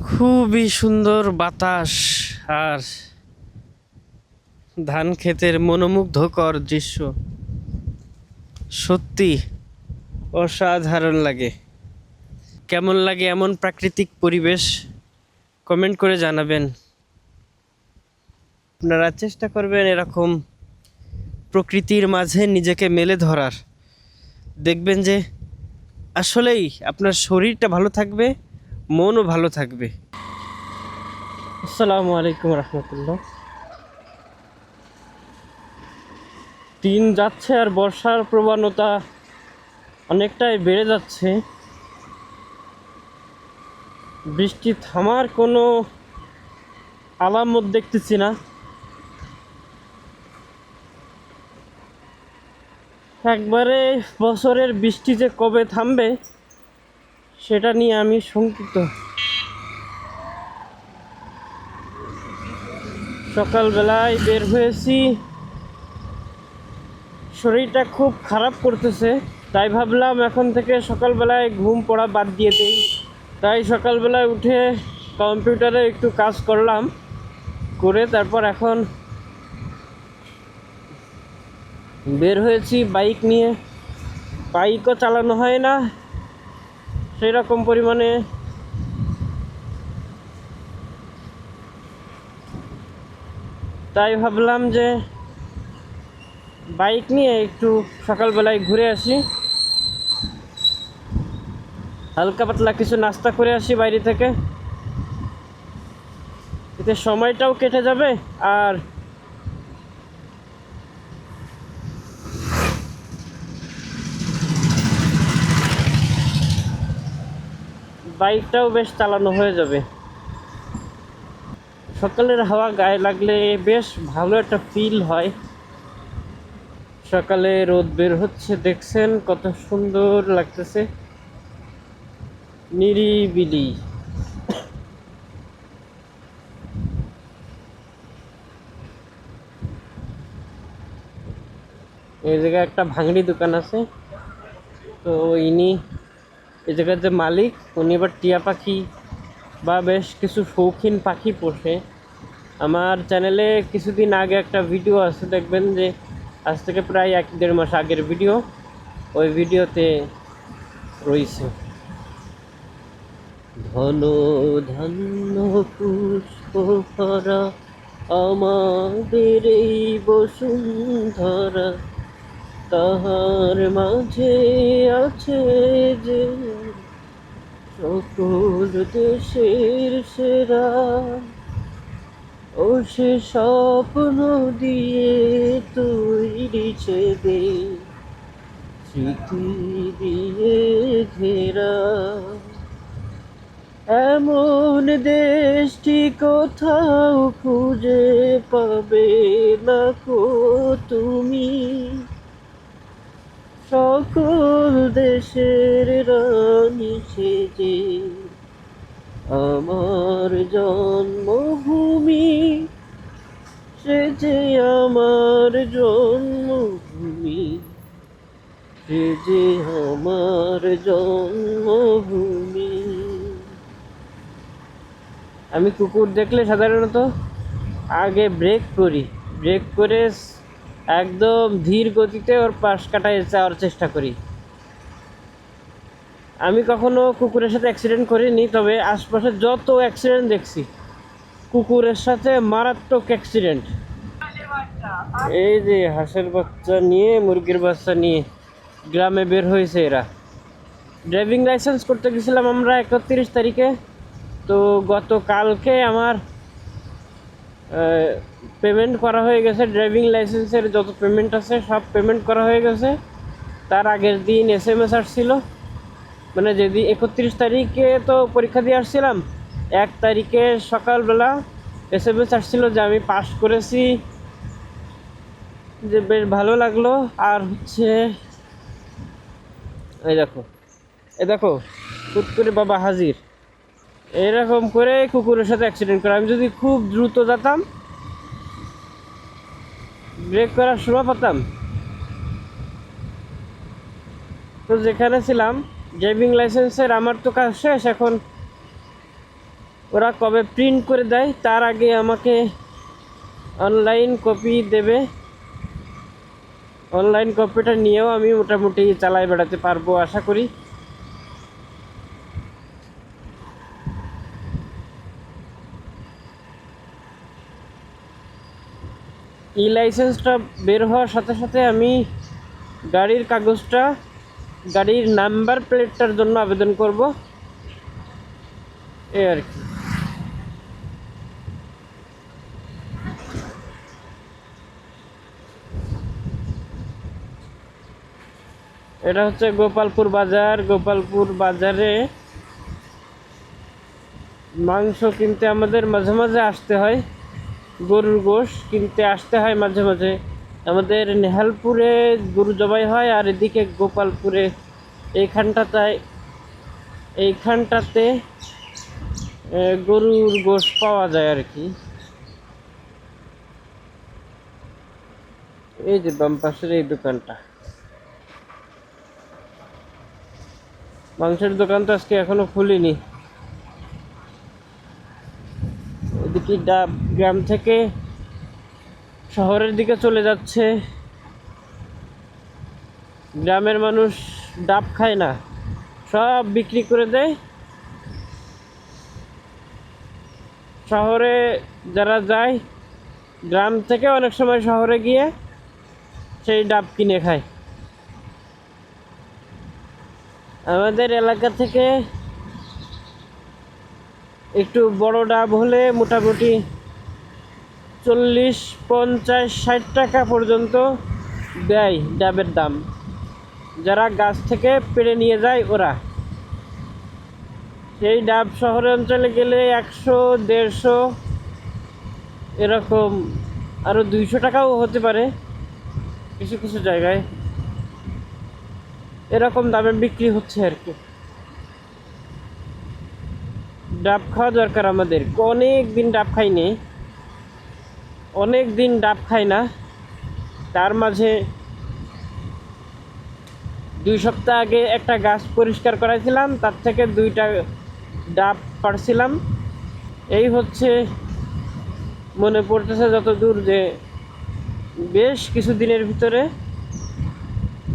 খুবই সুন্দর বাতাস আর ধান ক্ষেতের মনোমুগ্ধকর দৃশ্য সত্যি অসাধারণ লাগে। কেমন লাগে এমন প্রাকৃতিক পরিবেশ কমেন্ট করে জানাবেন। আপনারা চেষ্টা করবেন এরকম প্রকৃতির মাঝে নিজেকে মেলে ধরার। দেখবেন যে আসলেই আপনার শরীরটা ভালো থাকবে, মনও ভালো থাকবে। আসসালামু আলাইকুম রহমতুল্লাহ। দিন যাচ্ছে আর বর্ষার প্রবণতা অনেকটাই বেড়ে যাচ্ছে। বৃষ্টি থামার কোনো আলামত দেখতেছি না। একবারে বছরের বৃষ্টি যে কবে থামবে সেটা নিয়ে আমি শঙ্কিত। সকালবেলায় বের হয়েছি, শরীরটা খুব খারাপ করতেছে, তাই ভাবলাম এখন থেকে সকালবেলায় ঘুম পড়া বাদ দিয়ে দিই। তাই সকালবেলায় উঠে কম্পিউটারে একটু কাজ করলাম, করে তারপর এখন বের হয়েছি বাইক নিয়ে। বাইকও চালানো হয় না সেই রকম পরিমাণে, তাই ভাবলাম যে বাইক নিয়ে একটু সকালবেলায় ঘুরে আসি, হালকা পাতলা কিছু নাস্তা করে আসি বাইরে থেকে। এতে সময়টাও কেটে যাবে আর বাইকটাও বেশ চালানো হয়ে যাবে। সকালের হাওয়া গায়ে লাগলে বেশ ভালো একটা ফিল হয়। সকালে রোদ বের হচ্ছে, দেখছেন কত সুন্দর লাগতেছে, নিরিবিলি। এই জায়গায় একটা ভাঙড়ি দোকান আছে, তো ইনি এই জায়গার যে মালিক, উনি আবার টিয়া পাখি বা বেশ কিছু শৌখিন পাখি পোষে। আমার চ্যানেলে কিছুদিন আগে একটা ভিডিও আছে, দেখবেন যে আজ থেকে প্রায় 1-1.5 মাস আগের ভিডিও, ওই ভিডিওতে রয়েছে। ধন ধান্য পুষ্প ভরা আমাদের এই বসুন্ধরা, তাহার মাঝে আছে যে সকল দেশের সেরা, ও সে স্বপ্ন দিয়ে তৈরি ছেদে স্মৃতি দিয়ে ঘেরা, এমন দেশটি কোথাও খুঁজে পাবে না কো তুমি, সকল দেশের রানী সেজে আমার জন্মভূমি, সে যে আমার জন্মভূমি, সে যে আমার জন্মভূমি। আমি কুকুর দেখলে সাধারণত আগে ব্রেক করি, ব্রেক করে একদম ধীর গতিতে ওর পাশ কাটায় যাওয়ার চেষ্টা করি। আমি কখনো কুকুরের সাথে অ্যাক্সিডেন্ট করিনি, তবে আশপাশে যত অ্যাক্সিডেন্ট দেখছি কুকুরের সাথে মারাত্মক অ্যাক্সিডেন্ট। এই যে হাঁসের বাচ্চা নিয়ে, মুরগির বাচ্চা নিয়ে গ্রামে বের হয়েছে এরা। ড্রাইভিং লাইসেন্স করতে গেছিলাম আমরা 31 তারিখে, তো গতকালকে আমার পেমেন্ট করা হয়ে গেছে। ড্রাইভিং লাইসেন্সের যত পেমেন্ট আছে সব পেমেন্ট করা হয়ে গেছে। তার আগের দিন SMS আসছিল, মানে যেদিন 31 তারিখে তো পরীক্ষা দিয়ে আসছিলাম, 1 তারিখে সকালবেলা SMS আসছিল যে আমি পাস করেছি, যে বেশ ভালো লাগলো। আর হচ্ছে এই দেখো হুট করে বাবা হাজির, এরকম করে কুকুরের সাথে অ্যাক্সিডেন্ট করে। আমি যদি খুব দ্রুত যেতাম, ব্রেক করার সময় পেতাম, তো যেখানে ছিলাম ড্রাইভিং লাইসেন্সের আমার তো কাজ শেষ, এখন ওরা কবে প্রিন্ট করে দেয় তার আগে আমাকে অনলাইন কপি দেবে। অনলাইন কপিটা নিয়েও আমি মোটামুটি চালাই বেড়াতে পারবো আশা করি। ই লাইসেন্সটা বের হওয়ার সাথে সাথে আমি গাড়ির কাগজটা, গাড়ির নাম্বার প্লেটটার জন্য আবেদন করব, এই আর কি। এটা হচ্ছে গোপালপুর বাজার। গোপালপুর বাজারে মাংস কিনতে আমাদের মাঝে মাঝে আসতে হয়, গরুর গোশ কিনতে আসতে হয় মাঝে মাঝে। আমাদের নেহালপুরে গরু জবাই হয়, আর এদিকে গোপালপুরে এইখানটাতে গরুর গোশ পাওয়া যায় আর কি। এই যে বাম পাশের এই দোকানটা, মাংসের দোকান তো আজকে এখনো খুলিনি। এদিকে ডাব গ্রাম থেকে শহরের দিকে চলে যাচ্ছে। গ্রামের মানুষ ডাব খায় না, সব বিক্রি করে দেয়। শহরে যারা যায়, গ্রাম থেকে অনেক সময় শহরে গিয়ে সেই ডাব কিনে খায়। আমাদের এলাকা থেকে একটু বড় ডাব হলে মোটামুটি 40, 50, 60 টাকা পর্যন্ত দেয় ডাবের দাম, যারা গাছ থেকে পেড়ে নিয়ে যায় ওরা। সেই ডাব শহরে অঞ্চলে গেলে 100, 150 এরকম, আরও 200 টাকাও হতে পারে কিছু কিছু জায়গায়। এরকম দামে বিক্রি হচ্ছে আর কি। ডাব খাওয়া দরকার আমাদের। অনেক দিন ডাব খাইনি, অনেক দিন ডাব খাই না। তার মাঝে 2 সপ্তাহ আগে একটা গাছ পরিষ্কার করাইছিলাম, তার থেকে 2টা ডাব পাড়ছিলাম। এই হচ্ছে মনে পড়তেছে যতদূর যে বেশ কিছু দিনের ভিতরে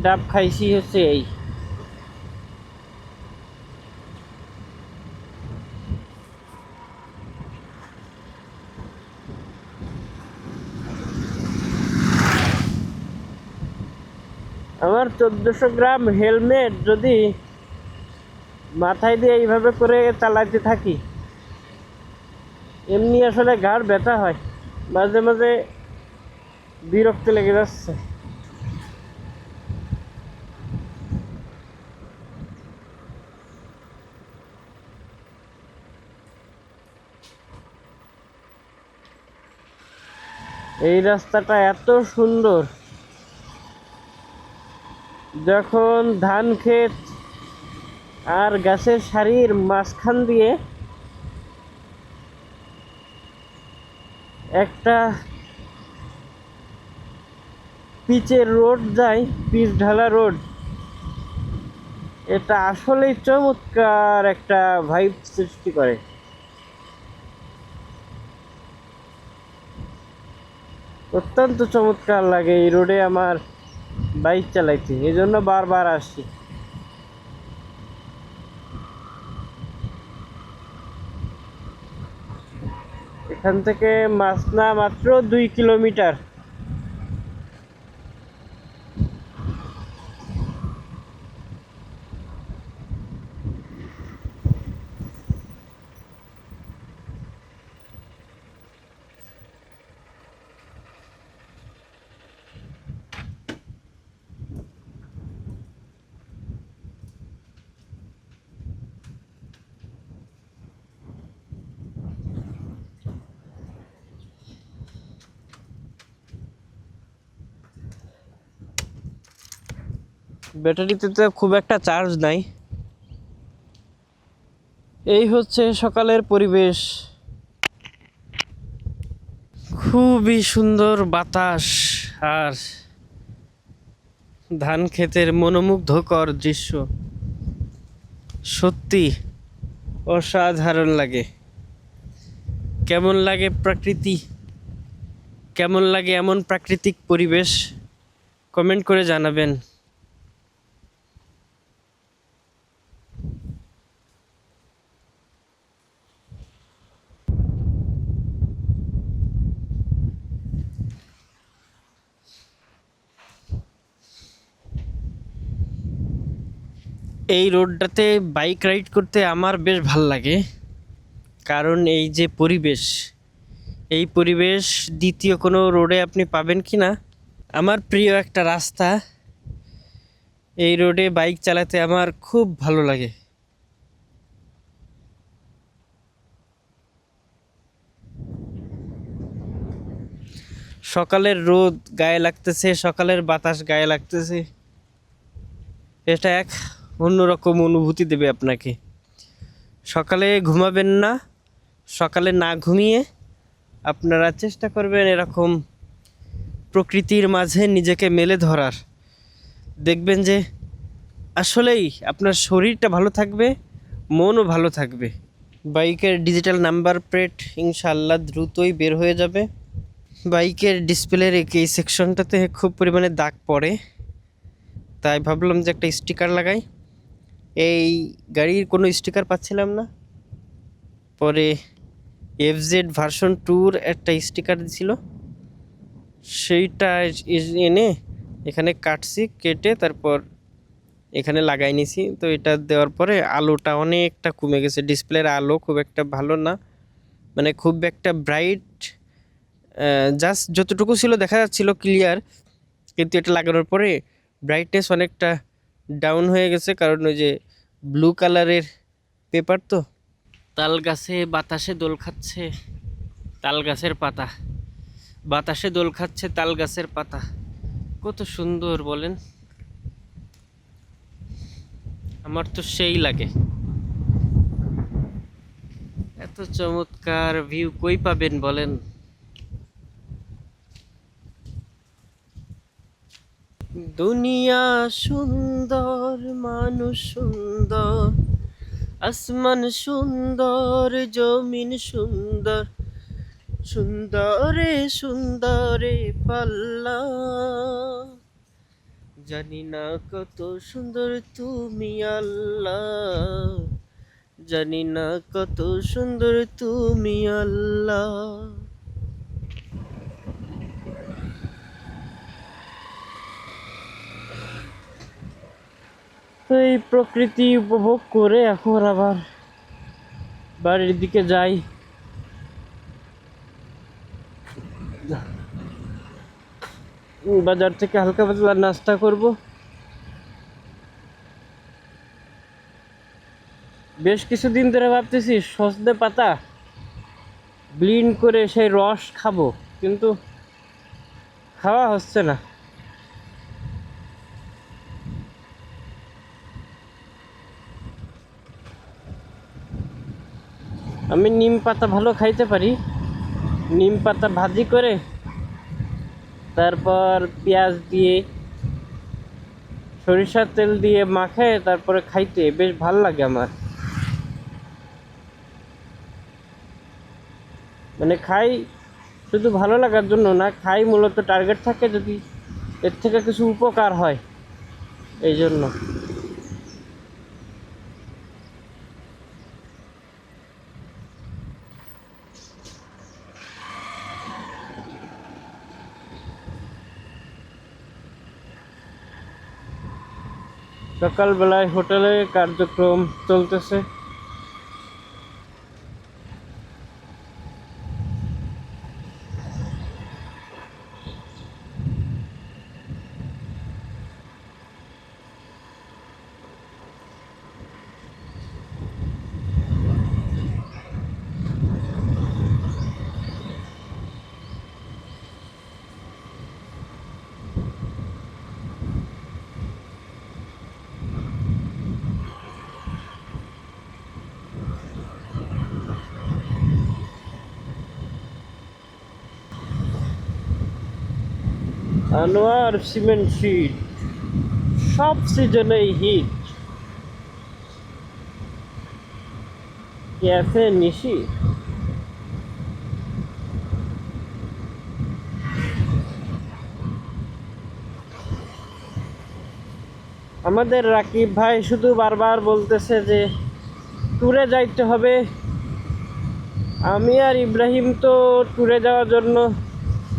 ডাব খাইছি হচ্ছে এই। আমার 1400 গ্রাম হেলমেট যদি মাথায় দিয়ে এইভাবে করে চালাতে থাকি, এমনি আসলে ঘাড় ব্যথা হয়, মাঝে মাঝে বিরক্তি লেগে যাচ্ছে। এই রাস্তাটা এত সুন্দর, যখন ধান ক্ষেত আর গাছের সারির মাঝখান দিয়ে একটা পিচের রোড যায়, পিচ ঢালা রোড, এটা আসলেই চমৎকার একটা ভাইব সৃষ্টি করে। অত্যন্ত চমৎকার লাগে এই রোডে আমার বাইক চালাইতে, এই জন্য বারবার আসি। এখান থেকে মাসনা মাত্র 2 কিলোমিটার। ব্যাটারিতে তো খুব একটা চার্জ নাই। এই হচ্ছে সকালের পরিবেশ, খুবই সুন্দর বাতাস আর ধান ক্ষেতের মনোমুগ্ধকর দৃশ্য, সত্যি অসাধারণ লাগে। কেমন লাগে প্রকৃতি, কেমন লাগে এমন প্রাকৃতিক পরিবেশ, কমেন্ট করে জানাবেন। এই রোডটাতে বাইক রাইড করতে আমার বেশ ভাল লাগে, কারণ এই যে পরিবেশ, এই পরিবেশ দ্বিতীয় কোনো রোডে আপনি পাবেন কি না। আমার প্রিয় একটা রাস্তা, এই রোডে বাইক চালাতে আমার খুব ভালো লাগে। সকালের রোদ গায়ে লাগতেছে, সকালের বাতাস গায়ে লাগতেছে, এটা এক অন্যরকম অনুভূতি দেবে আপনাকে। সকালে ঘুমাবেন না, সকালে না ঘুমিয়ে আপনারা চেষ্টা করবেন এরকম প্রকৃতির মাঝে নিজেকে মেলে ধরার। দেখবেন যে আসলেই আপনার শরীরটা ভালো থাকবে, মনও ভালো থাকবে। বাইকের ডিজিটাল নাম্বার প্লেট ইনশাআল্লাহ দ্রুতই বের হয়ে যাবে। বাইকের ডিসপ্লের এই সেকশনটাতে খুব পরিমাণে দাগ পড়ে, তাই ভাবলাম যে একটা স্টিকার লাগাই। এই গাড়ির কোনো স্টিকার পাচ্ছিলাম না, পরে FZ ভার্সন 2-র একটা স্টিকার ছিল, সেইটা এনে এখানে কাটছি, কেটে তারপর এখানে লাগাই নিছি। তো এটা দেওয়ার পরে আলোটা অনেকটা কমে গেছে, ডিসপ্লের আলো খুব একটা ভালো না, মানে খুব একটা ব্রাইট, জাস্ট যতটুকু ছিল দেখা যাচ্ছিল ক্লিয়ার, কিন্তু এটা লাগানোর পরে ব্রাইটনেস অনেকটা ডাউন হয়ে গেছে, কারণ ওই যে ব্লু কালারের পেপার তো। তাল গাছে বাতাসে দোল খাচ্ছে তাল গাছের পাতা, বাতাসে দোল খাচ্ছে তাল গাছের পাতা, কত সুন্দর বলেন, আমার তো সেই লাগে। এত চমৎকার ভিউ কই পাবেন বলেন। দুনিয়া সুন্দর, মানুষ সুন্দর, আসমান সুন্দর, জমিন সুন্দর, সুন্দরে সুন্দরে পাল্লা, জানি না কত সুন্দর তুমি আল্লাহ, জানি না কত সুন্দর তুমি আল্লাহ। তো এই প্রকৃতি উপভোগ করে এখন আবার বাড়ির দিকে যাই। বাজার থেকে হালকা পাতলা নাস্তা করব। বেশ কিছুদিন ধরে ভাবতেছি সজনে পাতা ব্লিন্ড করে সেই রস খাবো, কিন্তু খাওয়া হচ্ছে না। আমি নিম পাতা ভালো খাইতে পারি, নিম পাতা ভাজি করে তারপর পেঁয়াজ দিয়ে সরিষার তেল দিয়ে মাখে তারপরে খাইতে বেশ ভাল লাগে আমার। মানে খাই শুধু ভালো লাগার জন্য না, খাই মূলত টার্গেট থাকে যদি এর থেকে কিছু উপকার হয়, এই জন্য। সকালবেলায় হোটেলে কার্যক্রম চলতেছে। আনোয়ার সিমেন্ট শিট, সব সিজনেই হিট। ক্যাফে নিশি। আমাদের রাকিব ভাই শুধু বারবার বলতেছে যে ট্যুরে যাইতে হবে। আমি আর ইব্রাহিম তো ট্যুরে যাওয়ার জন্য,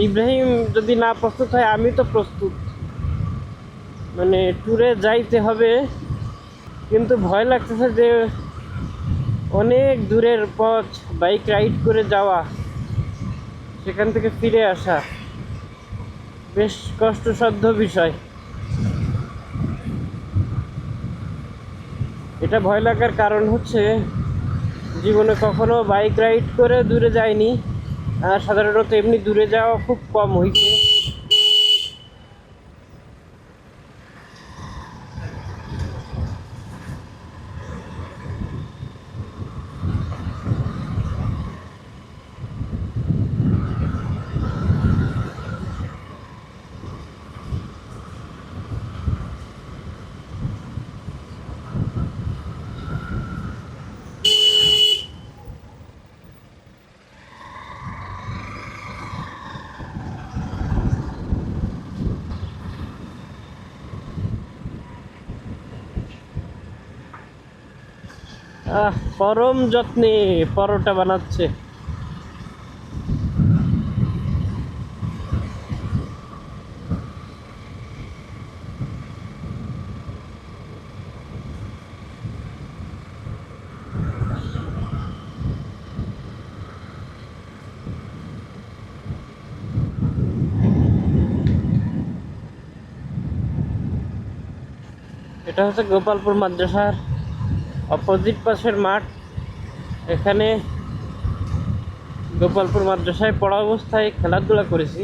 ইব্রাহিম যদি না প্রস্তুত হয় আমি তো প্রস্তুত, মানে ট্যুরে যাইতে হবে। কিন্তু ভয় লাগতেছে যে অনেক দূরের পথ বাইক রাইড করে যাওয়া, সেখান থেকে ফিরে আসা বেশ কষ্টসাধ্য বিষয়। এটা ভয় লাগার কারণ হচ্ছে জীবনে কখনো বাইক রাইড করে দূরে যায়নি, আর সাধারণত এমনি দূরে যাওয়া খুব কম হয়েছে। পরম যত্নে পরোটা বানাচ্ছে। এটা হচ্ছে গোপালপুর মাদ্রাসার অপোজিট পাশের মাঠ। এখানে গোপালপুর মাদ্রাসায় পড়া অবস্থায় খেলাধুলা করেছি।